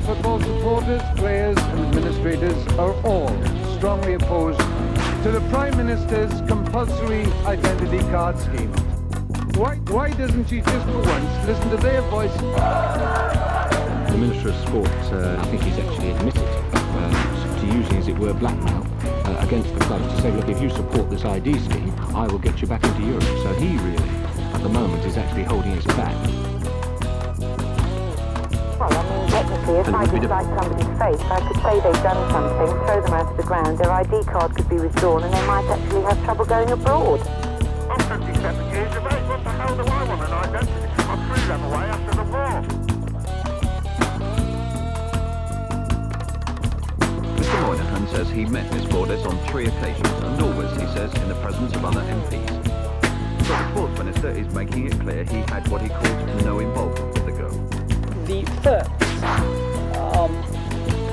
football supporters, players and administrators are all strongly opposed to the Prime Minister's compulsory identity card scheme. Why doesn't she just for once listen to their voice? The Minister of Sport, I think he's actually admitted to using, as it were, blackmail against the clubs to say, look, if you support this ID scheme, I will get you back into Europe. So he really, at the moment, is actually holding his back. Well, I mean, technically, if I dislike somebody's face, I could say they've done something, throw them out of the ground, their ID card could be withdrawn, and they might actually have trouble going abroad. I'm 57 years of age. What the hell do I want an identity? I threw them away after the war. Mr Moynihan says he met Miss Borders on 3 occasions, and always, he says, in the presence of other MPs. So the Sports Minister is making it clear he had what he calls no involvement with the girl. The firms are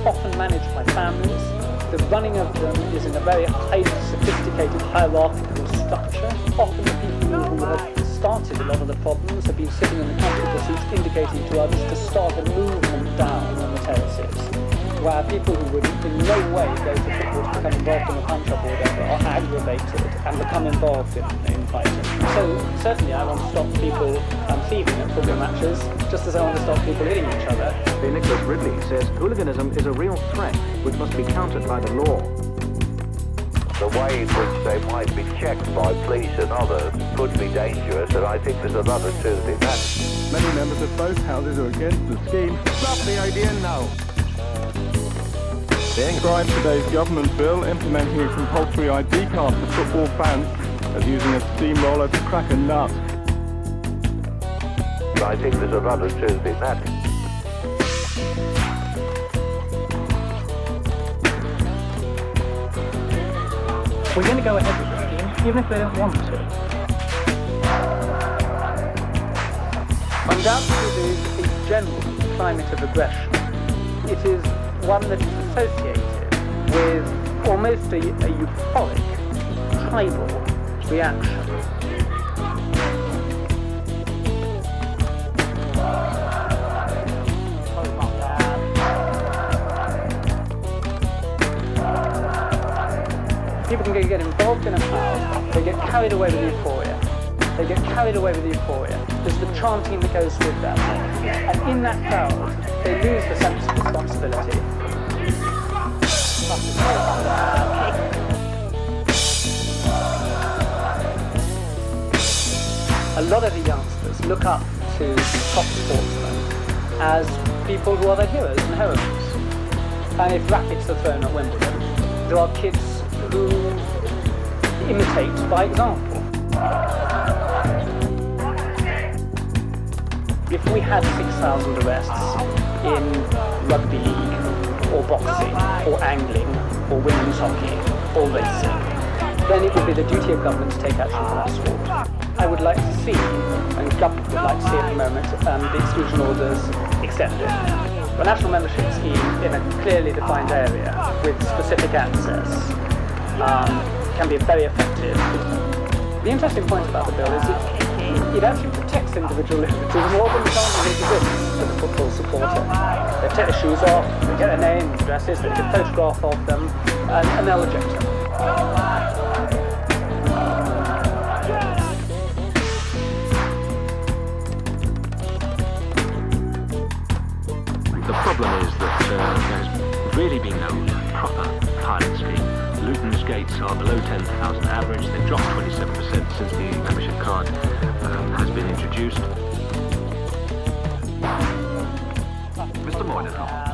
often managed by families. The running of them is in a very highly sophisticated hierarchical structure. Often the people who have started a lot of the problems have been sitting in the comfortable seats indicating to others to start a movement down on the terraces, where people who would in no way go to football to become involved in a punch up or whatever are aggravated and become involved in fighting. So certainly I want to stop people thieving at football matches, just as I want to stop people hitting each other. Nicholas Ridley says hooliganism is a real threat which must be countered by the law. The way in which they might be checked by police and others could be dangerous, and I think there's another truth in that. Many members of both houses are against the scheme. Stop the idea now. Described today's government bill implementing a compulsory ID card for football fans as using a steamroller to crack a nut. I think there's another truth in that. We're going to go ahead with the scheme, even if they don't want to. Undoubtedly there is a general climate of aggression. It is one that is associated with almost a euphoric, tribal reaction. People can get involved in a crowd, they get carried away with euphoria. They get carried away with euphoria. There's the chanting that goes with that. And in that crowd, they lose the sense of responsibility. A lot of the youngsters look up to top sportsmen as people who are their heroes and heroines. And if rackets are thrown at Wimbledon, there are kids who imitate by example. If we had 6,000 arrests in rugby league, or boxing, or angling, or women's hockey, or racing, then it would be the duty of government to take action for that sport. I would like to see, and government would like to see at the moment, the exclusion orders extended. A national membership scheme in a clearly defined area with specific access can be very effective. The interesting point about the bill is it actually protects individual liberty more than currently exists for the football supporter. They take their shoes off, they get their name, addresses, they take a photograph of them, and they'll eject them. The problem is that there's really been no proper pilot scheme. Luton's gates are below 10,000 average. They've dropped 27% since the membership card has been introduced. Mr Moynihan.